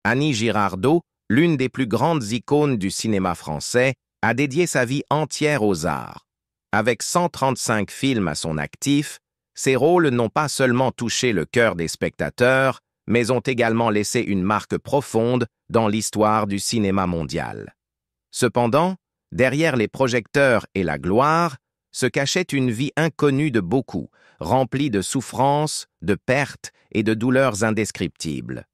Annie Girardot, l'une des plus grandes icônes du cinéma français, a dédié sa vie entière aux arts. Avec 135 films à son actif, ses rôles n'ont pas seulement touché le cœur des spectateurs, mais ont également laissé une marque profonde dans l'histoire du cinéma mondial. Cependant, derrière les projecteurs et la gloire, se cachait une vie inconnue de beaucoup, remplie de souffrances, de pertes et de douleurs indescriptibles.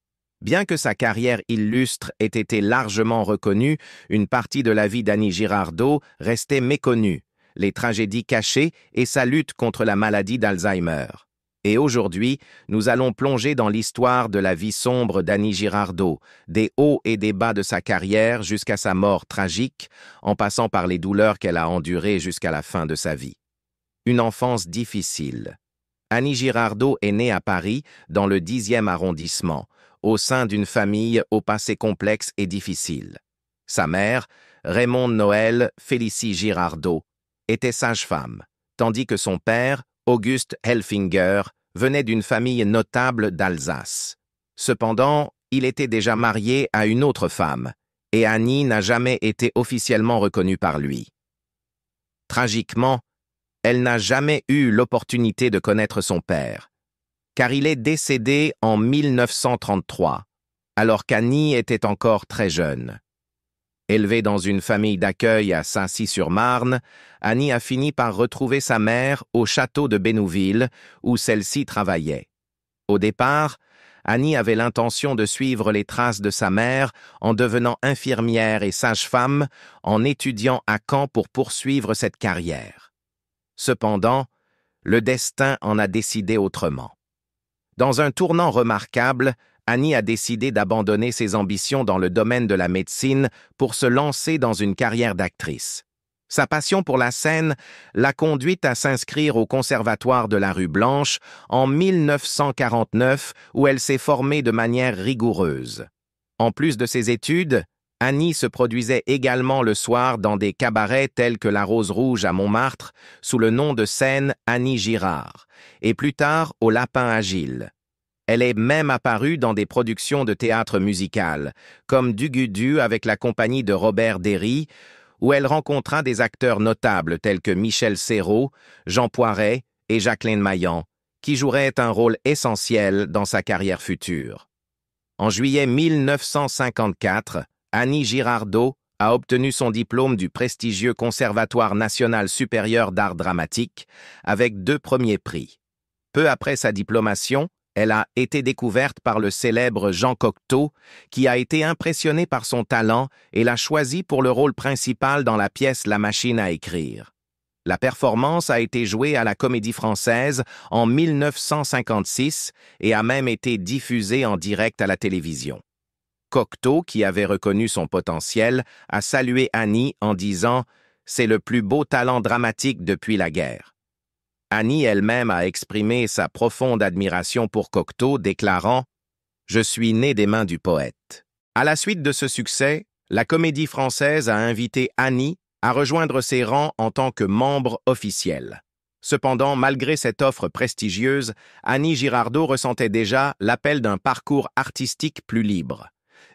Bien que sa carrière illustre ait été largement reconnue, une partie de la vie d'Annie Girardot restait méconnue, les tragédies cachées et sa lutte contre la maladie d'Alzheimer. Et aujourd'hui, nous allons plonger dans l'histoire de la vie sombre d'Annie Girardot, des hauts et des bas de sa carrière jusqu'à sa mort tragique, en passant par les douleurs qu'elle a endurées jusqu'à la fin de sa vie. Une enfance difficile. Annie Girardot est née à Paris, dans le 10e arrondissement, au sein d'une famille au passé complexe et difficile. Sa mère, Raymonde Noël Félicie Girardot, était sage-femme, tandis que son père, Auguste Helfinger, venait d'une famille notable d'Alsace. Cependant, il était déjà marié à une autre femme, et Annie n'a jamais été officiellement reconnue par lui. Tragiquement, elle n'a jamais eu l'opportunité de connaître son père, car il est décédé en 1933, alors qu'Annie était encore très jeune. Élevée dans une famille d'accueil à Saint-Cy-sur-Marne, Annie a fini par retrouver sa mère au château de Bénouville, où celle-ci travaillait. Au départ, Annie avait l'intention de suivre les traces de sa mère en devenant infirmière et sage-femme, en étudiant à Caen pour poursuivre cette carrière. Cependant, le destin en a décidé autrement. Dans un tournant remarquable, Annie a décidé d'abandonner ses ambitions dans le domaine de la médecine pour se lancer dans une carrière d'actrice. Sa passion pour la scène l'a conduite à s'inscrire au Conservatoire de la rue Blanche en 1949, où elle s'est formée de manière rigoureuse. En plus de ses études, Annie se produisait également le soir dans des cabarets tels que la Rose Rouge à Montmartre, sous le nom de scène Annie Girard, et plus tard au Lapin Agile. Elle est même apparue dans des productions de théâtre musical, comme Dugudu avec la compagnie de Robert Derry, où elle rencontra des acteurs notables tels que Michel Serrault, Jean Poiret et Jacqueline Maillan, qui joueraient un rôle essentiel dans sa carrière future. En juillet 1954, Annie Girardot a obtenu son diplôme du prestigieux Conservatoire national supérieur d'art dramatique avec 2 premiers prix. Peu après sa diplomation, elle a été découverte par le célèbre Jean Cocteau, qui a été impressionné par son talent et l'a choisi pour le rôle principal dans la pièce La Machine à écrire. La performance a été jouée à la Comédie-Française en 1956 et a même été diffusée en direct à la télévision. Cocteau, qui avait reconnu son potentiel, a salué Annie en disant « C'est le plus beau talent dramatique depuis la guerre ». Annie elle-même a exprimé sa profonde admiration pour Cocteau, déclarant « Je suis né des mains du poète ». À la suite de ce succès, la Comédie-Française a invité Annie à rejoindre ses rangs en tant que membre officiel. Cependant, malgré cette offre prestigieuse, Annie Girardot ressentait déjà l'appel d'un parcours artistique plus libre.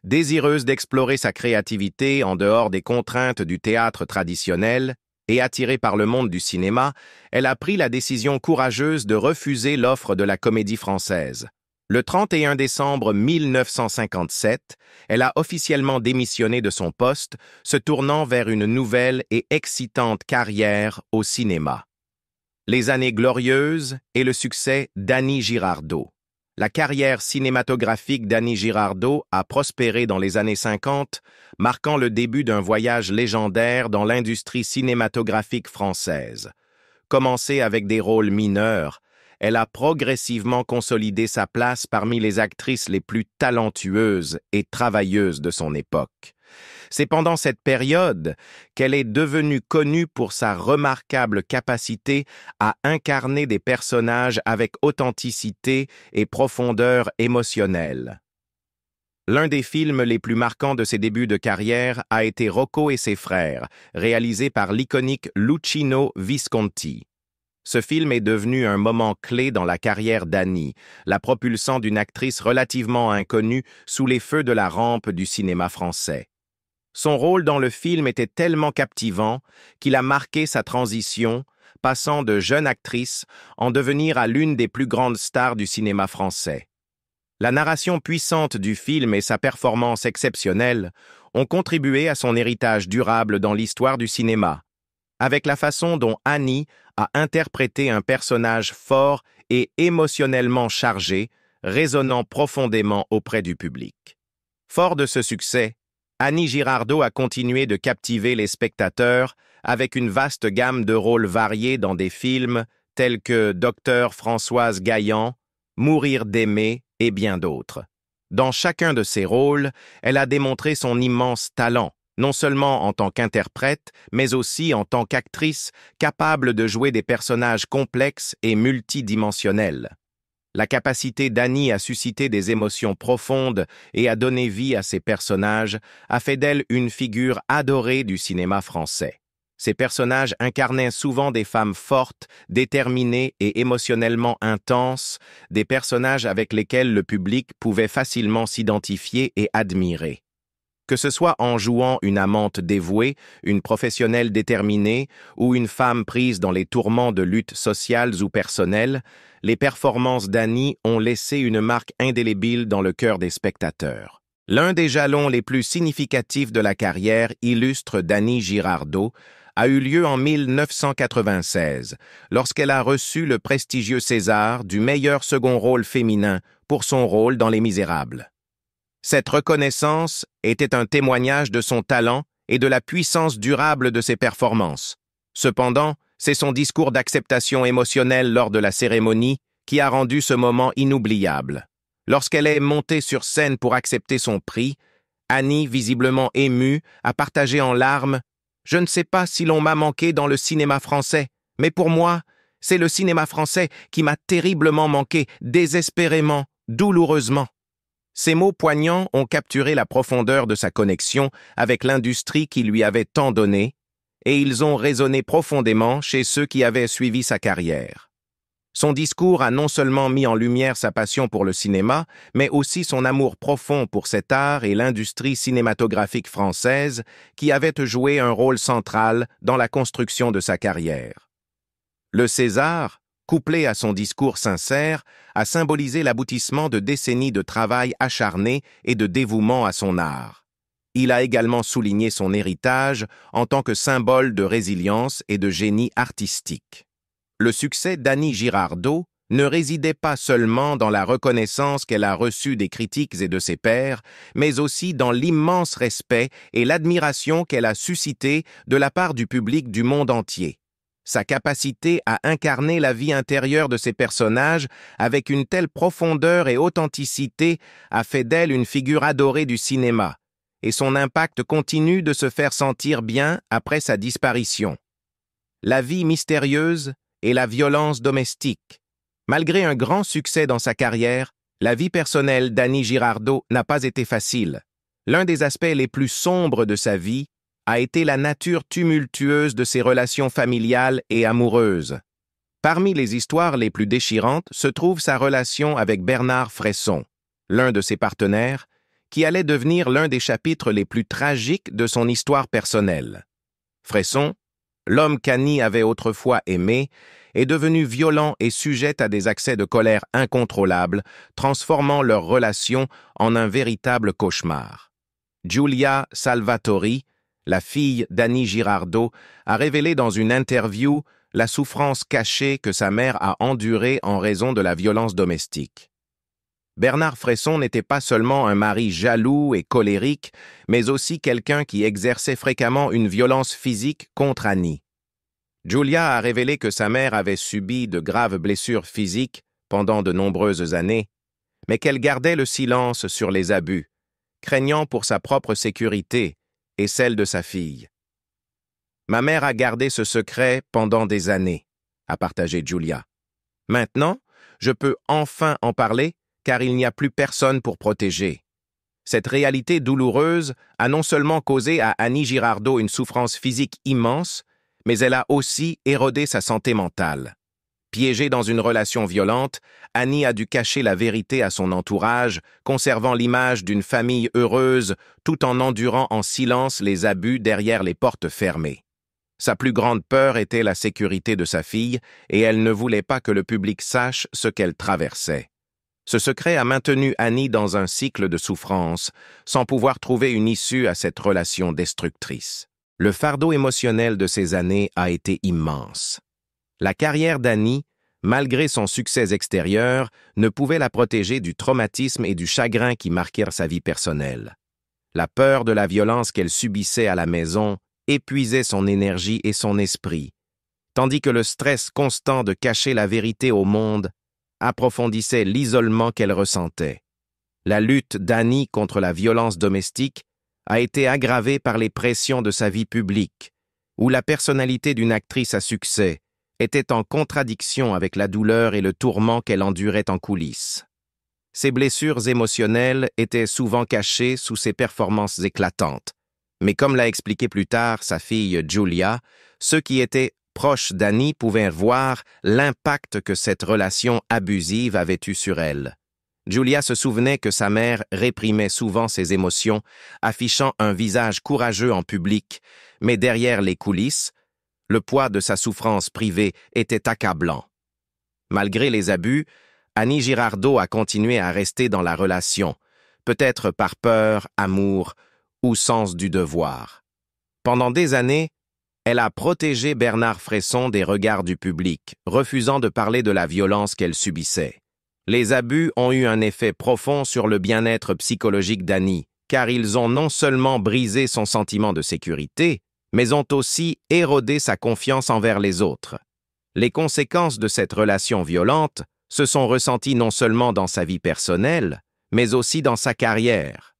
Désireuse d'explorer sa créativité en dehors des contraintes du théâtre traditionnel, et attirée par le monde du cinéma, elle a pris la décision courageuse de refuser l'offre de la Comédie-Française. Le 31 décembre 1957, elle a officiellement démissionné de son poste, se tournant vers une nouvelle et excitante carrière au cinéma. Les années glorieuses et le succès d'Annie Girardot. La carrière cinématographique d'Annie Girardot a prospéré dans les années 50, marquant le début d'un voyage légendaire dans l'industrie cinématographique française. Commencée avec des rôles mineurs, elle a progressivement consolidé sa place parmi les actrices les plus talentueuses et travailleuses de son époque. C'est pendant cette période qu'elle est devenue connue pour sa remarquable capacité à incarner des personnages avec authenticité et profondeur émotionnelle. L'un des films les plus marquants de ses débuts de carrière a été Rocco et ses frères, réalisé par l'iconique Luchino Visconti. Ce film est devenu un moment clé dans la carrière d'Annie, la propulsant d'une actrice relativement inconnue sous les feux de la rampe du cinéma français. Son rôle dans le film était tellement captivant qu'il a marqué sa transition, passant de jeune actrice en devenir à l'une des plus grandes stars du cinéma français. La narration puissante du film et sa performance exceptionnelle ont contribué à son héritage durable dans l'histoire du cinéma, avec la façon dont Annie a interprété un personnage fort et émotionnellement chargé, résonnant profondément auprès du public. Fort de ce succès, Annie Girardot a continué de captiver les spectateurs avec une vaste gamme de rôles variés dans des films tels que Docteur Françoise Gaillan, Mourir d'aimer et bien d'autres. Dans chacun de ces rôles, elle a démontré son immense talent, non seulement en tant qu'interprète, mais aussi en tant qu'actrice capable de jouer des personnages complexes et multidimensionnels. La capacité d'Annie à susciter des émotions profondes et à donner vie à ses personnages a fait d'elle une figure adorée du cinéma français. Ces personnages incarnaient souvent des femmes fortes, déterminées et émotionnellement intenses, des personnages avec lesquels le public pouvait facilement s'identifier et admirer. Que ce soit en jouant une amante dévouée, une professionnelle déterminée ou une femme prise dans les tourments de luttes sociales ou personnelles, les performances d'Annie ont laissé une marque indélébile dans le cœur des spectateurs. L'un des jalons les plus significatifs de la carrière illustre d'Annie Girardot a eu lieu en 1996, lorsqu'elle a reçu le prestigieux César du meilleur second rôle féminin pour son rôle dans Les Misérables. Cette reconnaissance était un témoignage de son talent et de la puissance durable de ses performances. Cependant, c'est son discours d'acceptation émotionnelle lors de la cérémonie qui a rendu ce moment inoubliable. Lorsqu'elle est montée sur scène pour accepter son prix, Annie, visiblement émue, a partagé en larmes « Je ne sais pas si l'on m'a manqué dans le cinéma français, mais pour moi, c'est le cinéma français qui m'a terriblement manqué, désespérément, douloureusement. » Ces mots poignants ont capturé la profondeur de sa connexion avec l'industrie qui lui avait tant donné, et ils ont résonné profondément chez ceux qui avaient suivi sa carrière. Son discours a non seulement mis en lumière sa passion pour le cinéma, mais aussi son amour profond pour cet art et l'industrie cinématographique française qui avait joué un rôle central dans la construction de sa carrière. Le César, couplé à son discours sincère, a symbolisé l'aboutissement de décennies de travail acharné et de dévouement à son art. Il a également souligné son héritage en tant que symbole de résilience et de génie artistique. Le succès d'Annie Girardot ne résidait pas seulement dans la reconnaissance qu'elle a reçue des critiques et de ses pairs, mais aussi dans l'immense respect et l'admiration qu'elle a suscité de la part du public du monde entier. Sa capacité à incarner la vie intérieure de ses personnages avec une telle profondeur et authenticité a fait d'elle une figure adorée du cinéma, et son impact continue de se faire sentir bien après sa disparition. La vie mystérieuse et la violence domestique. Malgré un grand succès dans sa carrière, la vie personnelle d'Annie Girardot n'a pas été facile. L'un des aspects les plus sombres de sa vie a été la nature tumultueuse de ses relations familiales et amoureuses. Parmi les histoires les plus déchirantes se trouve sa relation avec Bernard Fresson, l'un de ses partenaires, qui allait devenir l'un des chapitres les plus tragiques de son histoire personnelle. Fresson, l'homme qu'Annie avait autrefois aimé, est devenu violent et sujet à des accès de colère incontrôlables, transformant leur relation en un véritable cauchemar. Giulia Salvatori, la fille d'Annie Girardot, a révélé dans une interview la souffrance cachée que sa mère a endurée en raison de la violence domestique. Bernard Fresson n'était pas seulement un mari jaloux et colérique, mais aussi quelqu'un qui exerçait fréquemment une violence physique contre Annie. Giulia a révélé que sa mère avait subi de graves blessures physiques pendant de nombreuses années, mais qu'elle gardait le silence sur les abus, craignant pour sa propre sécurité et celle de sa fille. « Ma mère a gardé ce secret pendant des années », a partagé Giulia. « Maintenant, je peux enfin en parler car il n'y a plus personne pour protéger. » Cette réalité douloureuse a non seulement causé à Annie Girardot une souffrance physique immense, mais elle a aussi érodé sa santé mentale. Piégée dans une relation violente, Annie a dû cacher la vérité à son entourage, conservant l'image d'une famille heureuse tout en endurant en silence les abus derrière les portes fermées. Sa plus grande peur était la sécurité de sa fille et elle ne voulait pas que le public sache ce qu'elle traversait. Ce secret a maintenu Annie dans un cycle de souffrance, sans pouvoir trouver une issue à cette relation destructrice. Le fardeau émotionnel de ces années a été immense. La carrière d'Annie, malgré son succès extérieur, ne pouvait la protéger du traumatisme et du chagrin qui marquèrent sa vie personnelle. La peur de la violence qu'elle subissait à la maison épuisait son énergie et son esprit, tandis que le stress constant de cacher la vérité au monde approfondissait l'isolement qu'elle ressentait. La lutte d'Annie contre la violence domestique a été aggravée par les pressions de sa vie publique, où la personnalité d'une actrice à succès était en contradiction avec la douleur et le tourment qu'elle endurait en coulisses. Ses blessures émotionnelles étaient souvent cachées sous ses performances éclatantes, mais comme l'a expliqué plus tard sa fille Julia, ceux qui étaient proches d'Annie pouvaient voir l'impact que cette relation abusive avait eu sur elle. Julia se souvenait que sa mère réprimait souvent ses émotions, affichant un visage courageux en public, mais derrière les coulisses, le poids de sa souffrance privée était accablant. Malgré les abus, Annie Girardot a continué à rester dans la relation, peut-être par peur, amour ou sens du devoir. Pendant des années, elle a protégé Bernard Fresson des regards du public, refusant de parler de la violence qu'elle subissait. Les abus ont eu un effet profond sur le bien-être psychologique d'Annie, car ils ont non seulement brisé son sentiment de sécurité, mais ont aussi érodé sa confiance envers les autres. Les conséquences de cette relation violente se sont ressenties non seulement dans sa vie personnelle, mais aussi dans sa carrière.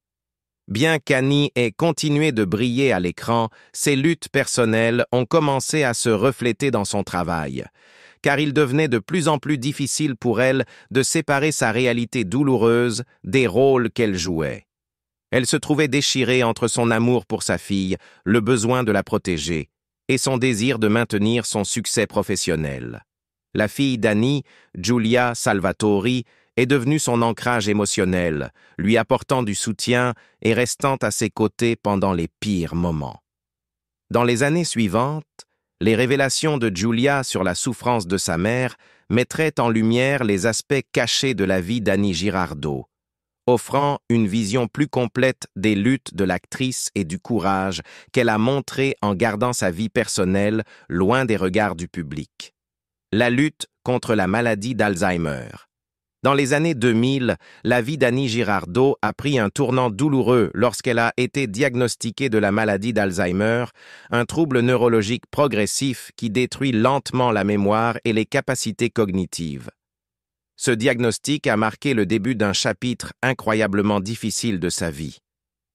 Bien qu'Annie ait continué de briller à l'écran, ses luttes personnelles ont commencé à se refléter dans son travail, car il devenait de plus en plus difficile pour elle de séparer sa réalité douloureuse des rôles qu'elle jouait. Elle se trouvait déchirée entre son amour pour sa fille, le besoin de la protéger, et son désir de maintenir son succès professionnel. La fille d'Annie, Julia Salvatori, est devenue son ancrage émotionnel, lui apportant du soutien et restant à ses côtés pendant les pires moments. Dans les années suivantes, les révélations de Julia sur la souffrance de sa mère mettraient en lumière les aspects cachés de la vie d'Annie Girardot, offrant une vision plus complète des luttes de l'actrice et du courage qu'elle a montré en gardant sa vie personnelle loin des regards du public. La lutte contre la maladie d'Alzheimer. Dans les années 2000, la vie d'Annie Girardot a pris un tournant douloureux lorsqu'elle a été diagnostiquée de la maladie d'Alzheimer, un trouble neurologique progressif qui détruit lentement la mémoire et les capacités cognitives. Ce diagnostic a marqué le début d'un chapitre incroyablement difficile de sa vie.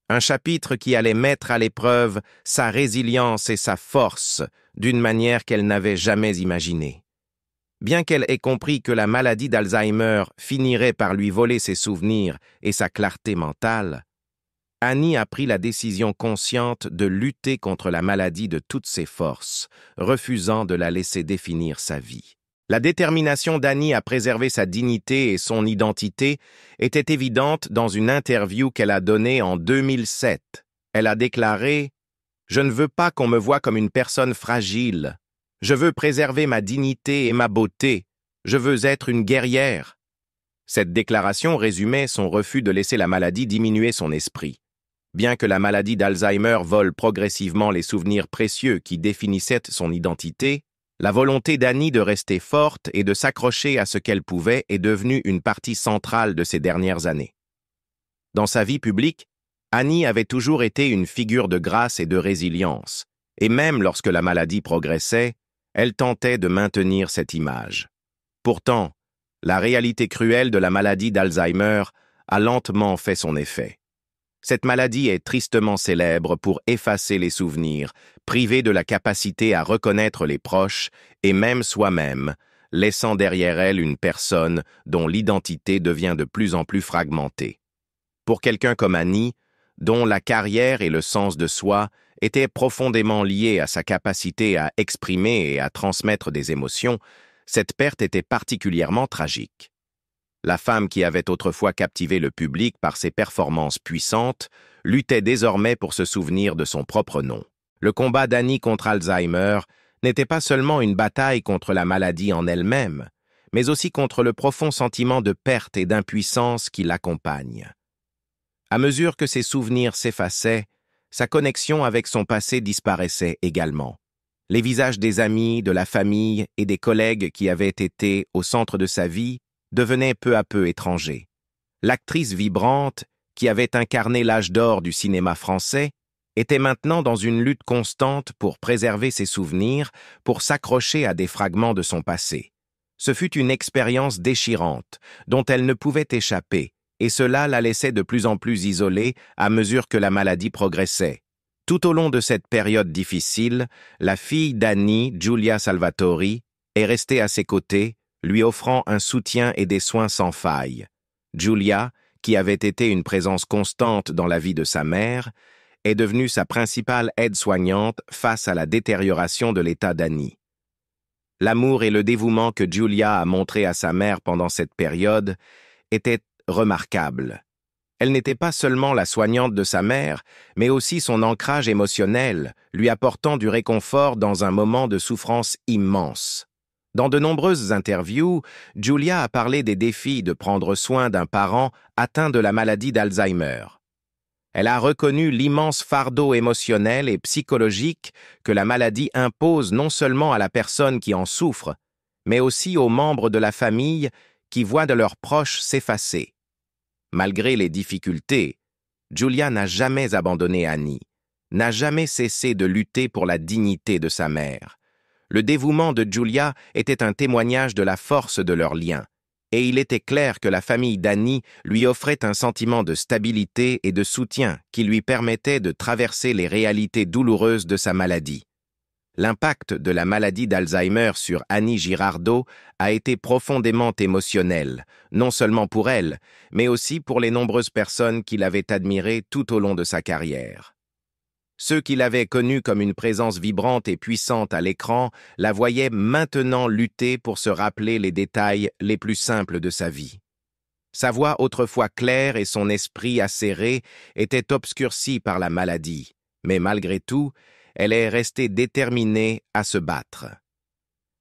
Un chapitre qui allait mettre à l'épreuve sa résilience et sa force d'une manière qu'elle n'avait jamais imaginée. Bien qu'elle ait compris que la maladie d'Alzheimer finirait par lui voler ses souvenirs et sa clarté mentale, Annie a pris la décision consciente de lutter contre la maladie de toutes ses forces, refusant de la laisser définir sa vie. La détermination d'Annie à préserver sa dignité et son identité était évidente dans une interview qu'elle a donnée en 2007. Elle a déclaré « Je ne veux pas qu'on me voie comme une personne fragile. Je veux préserver ma dignité et ma beauté. Je veux être une guerrière. » Cette déclaration résumait son refus de laisser la maladie diminuer son esprit. Bien que la maladie d'Alzheimer vole progressivement les souvenirs précieux qui définissaient son identité, la volonté d'Annie de rester forte et de s'accrocher à ce qu'elle pouvait est devenue une partie centrale de ces dernières années. Dans sa vie publique, Annie avait toujours été une figure de grâce et de résilience, et même lorsque la maladie progressait, elle tentait de maintenir cette image. Pourtant, la réalité cruelle de la maladie d'Alzheimer a lentement fait son effet. Cette maladie est tristement célèbre pour effacer les souvenirs, priver de la capacité à reconnaître les proches et même soi-même, laissant derrière elle une personne dont l'identité devient de plus en plus fragmentée. Pour quelqu'un comme Annie, dont la carrière et le sens de soi étaient profondément liés à sa capacité à exprimer et à transmettre des émotions, Cette perte était particulièrement tragique. La femme qui avait autrefois captivé le public par ses performances puissantes luttait désormais pour se souvenir de son propre nom. Le combat d'Annie contre Alzheimer n'était pas seulement une bataille contre la maladie en elle-même, mais aussi contre le profond sentiment de perte et d'impuissance qui l'accompagne. À mesure que ses souvenirs s'effaçaient, sa connexion avec son passé disparaissait également. Les visages des amis, de la famille et des collègues qui avaient été au centre de sa vie devenaient peu à peu étrangers. L'actrice vibrante, qui avait incarné l'âge d'or du cinéma français, était maintenant dans une lutte constante pour préserver ses souvenirs, pour s'accrocher à des fragments de son passé. Ce fut une expérience déchirante, dont elle ne pouvait échapper, et cela la laissait de plus en plus isolée à mesure que la maladie progressait. Tout au long de cette période difficile, la fille d'Annie, Giulia Salvatori, est restée à ses côtés, lui offrant un soutien et des soins sans faille. Giulia, qui avait été une présence constante dans la vie de sa mère, est devenue sa principale aide-soignante face à la détérioration de l'état d'Annie. L'amour et le dévouement que Giulia a montré à sa mère pendant cette période étaient remarquables. Elle n'était pas seulement la soignante de sa mère, mais aussi son ancrage émotionnel, lui apportant du réconfort dans un moment de souffrance immense. Dans de nombreuses interviews, Giulia a parlé des défis de prendre soin d'un parent atteint de la maladie d'Alzheimer. Elle a reconnu l'immense fardeau émotionnel et psychologique que la maladie impose non seulement à la personne qui en souffre, mais aussi aux membres de la famille qui voient de leurs proches s'effacer. Malgré les difficultés, Giulia n'a jamais abandonné Annie, n'a jamais cessé de lutter pour la dignité de sa mère. Le dévouement de Giulia était un témoignage de la force de leur lien, et il était clair que la famille d'Annie lui offrait un sentiment de stabilité et de soutien qui lui permettait de traverser les réalités douloureuses de sa maladie. L'impact de la maladie d'Alzheimer sur Annie Girardot a été profondément émotionnel, non seulement pour elle, mais aussi pour les nombreuses personnes qui l'avaient admirée tout au long de sa carrière. Ceux qui l'avaient connue comme une présence vibrante et puissante à l'écran la voyaient maintenant lutter pour se rappeler les détails les plus simples de sa vie. Sa voix autrefois claire et son esprit acéré étaient obscurcis par la maladie, mais malgré tout, elle est restée déterminée à se battre.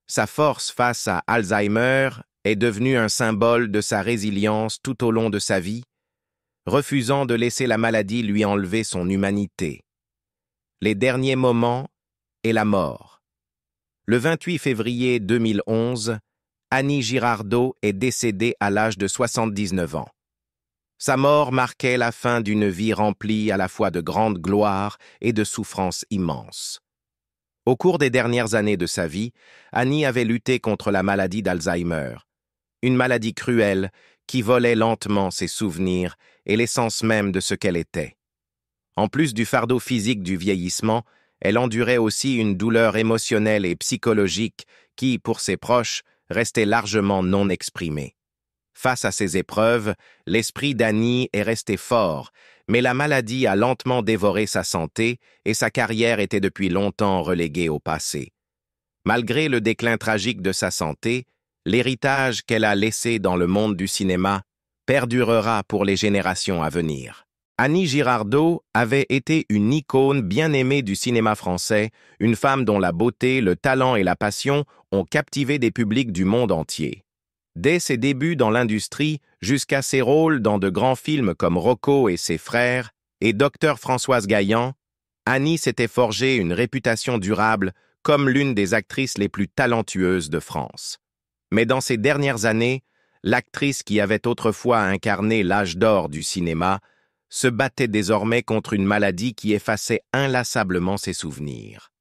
Sa force face à Alzheimer est devenue un symbole de sa résilience tout au long de sa vie, refusant de laisser la maladie lui enlever son humanité. Les derniers moments et la mort. Le 28 février 2011, Annie Girardot est décédée à l'âge de 79 ans. Sa mort marquait la fin d'une vie remplie à la fois de grande gloire et de souffrances immenses. Au cours des dernières années de sa vie, Annie avait lutté contre la maladie d'Alzheimer, une maladie cruelle qui volait lentement ses souvenirs et l'essence même de ce qu'elle était. En plus du fardeau physique du vieillissement, elle endurait aussi une douleur émotionnelle et psychologique qui, pour ses proches, restait largement non exprimée. Face à ces épreuves, l'esprit d'Annie est resté fort, mais la maladie a lentement dévoré sa santé et sa carrière était depuis longtemps reléguée au passé. Malgré le déclin tragique de sa santé, l'héritage qu'elle a laissé dans le monde du cinéma perdurera pour les générations à venir. Annie Girardot avait été une icône bien aimée du cinéma français, une femme dont la beauté, le talent et la passion ont captivé des publics du monde entier. Dès ses débuts dans l'industrie, jusqu'à ses rôles dans de grands films comme Rocco et ses frères et Docteur Françoise Gaillan, Annie s'était forgée une réputation durable comme l'une des actrices les plus talentueuses de France. Mais dans ces dernières années, l'actrice qui avait autrefois incarné l'âge d'or du cinéma se battait désormais contre une maladie qui effaçait inlassablement ses souvenirs.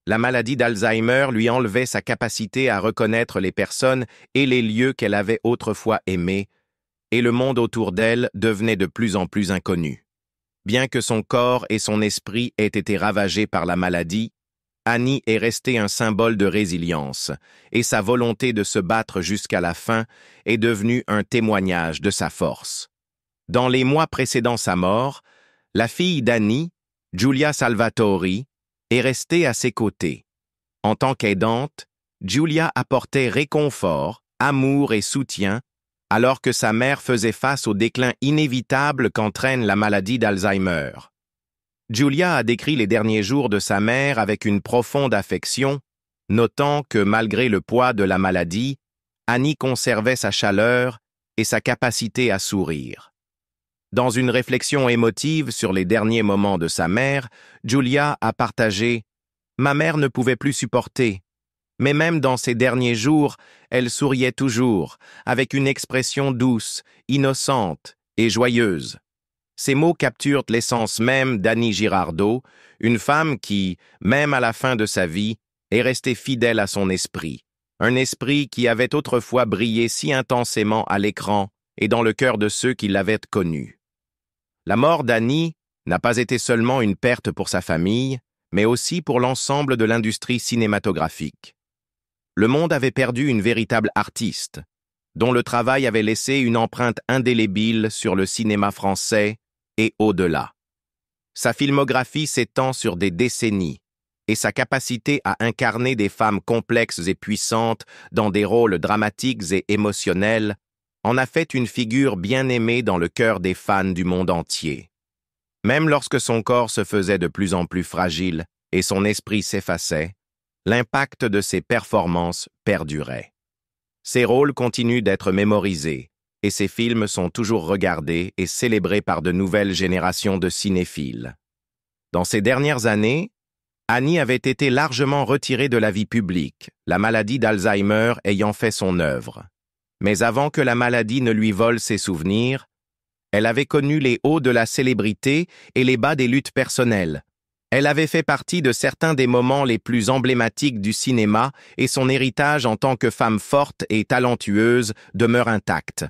La maladie d'Alzheimer lui enlevait sa capacité à reconnaître les personnes et les lieux qu'elle avait autrefois aimés, et le monde autour d'elle devenait de plus en plus inconnu. Bien que son corps et son esprit aient été ravagés par la maladie, Annie est restée un symbole de résilience, et sa volonté de se battre jusqu'à la fin est devenue un témoignage de sa force. Dans les mois précédant sa mort, la fille d'Annie, Giulia Salvatori, est restée à ses côtés. En tant qu'aidante, Julia apportait réconfort, amour et soutien, alors que sa mère faisait face au déclin inévitable qu'entraîne la maladie d'Alzheimer. Julia a décrit les derniers jours de sa mère avec une profonde affection, notant que malgré le poids de la maladie, Annie conservait sa chaleur et sa capacité à sourire. Dans une réflexion émotive sur les derniers moments de sa mère, Julia a partagé « Ma mère ne pouvait plus supporter, mais même dans ces derniers jours, elle souriait toujours, avec une expression douce, innocente et joyeuse. » Ces mots capturent l'essence même d'Annie Girardot, une femme qui, même à la fin de sa vie, est restée fidèle à son esprit. Un esprit qui avait autrefois brillé si intensément à l'écran et dans le cœur de ceux qui l'avaient connue. La mort d'Annie n'a pas été seulement une perte pour sa famille, mais aussi pour l'ensemble de l'industrie cinématographique. Le monde avait perdu une véritable artiste, dont le travail avait laissé une empreinte indélébile sur le cinéma français et au-delà. Sa filmographie s'étend sur des décennies, et sa capacité à incarner des femmes complexes et puissantes dans des rôles dramatiques et émotionnels en a fait une figure bien aimée dans le cœur des fans du monde entier. Même lorsque son corps se faisait de plus en plus fragile et son esprit s'effaçait, l'impact de ses performances perdurait. Ses rôles continuent d'être mémorisés, et ses films sont toujours regardés et célébrés par de nouvelles générations de cinéphiles. Dans ces dernières années, Annie avait été largement retirée de la vie publique, la maladie d'Alzheimer ayant fait son œuvre. Mais avant que la maladie ne lui vole ses souvenirs, elle avait connu les hauts de la célébrité et les bas des luttes personnelles. Elle avait fait partie de certains des moments les plus emblématiques du cinéma et son héritage en tant que femme forte et talentueuse demeure intact.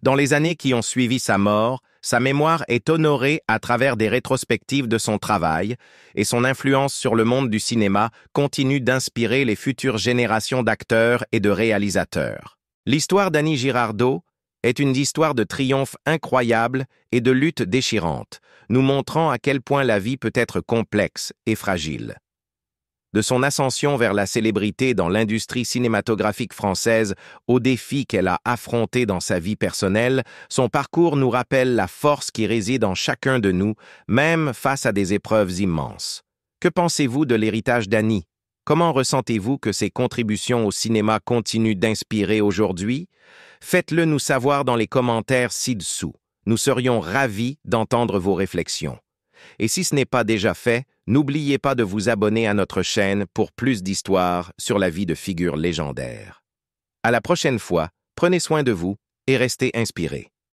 Dans les années qui ont suivi sa mort, sa mémoire est honorée à travers des rétrospectives de son travail et son influence sur le monde du cinéma continue d'inspirer les futures générations d'acteurs et de réalisateurs. L'histoire d'Annie Girardot est une histoire de triomphe incroyable et de lutte déchirante, nous montrant à quel point la vie peut être complexe et fragile. De son ascension vers la célébrité dans l'industrie cinématographique française aux défis qu'elle a affrontés dans sa vie personnelle, son parcours nous rappelle la force qui réside en chacun de nous, même face à des épreuves immenses. Que pensez-vous de l'héritage d'Annie? Comment ressentez-vous que ses contributions au cinéma continuent d'inspirer aujourd'hui? Faites-le nous savoir dans les commentaires ci-dessous. Nous serions ravis d'entendre vos réflexions. Et si ce n'est pas déjà fait, n'oubliez pas de vous abonner à notre chaîne pour plus d'histoires sur la vie de figures légendaires. À la prochaine fois, prenez soin de vous et restez inspirés.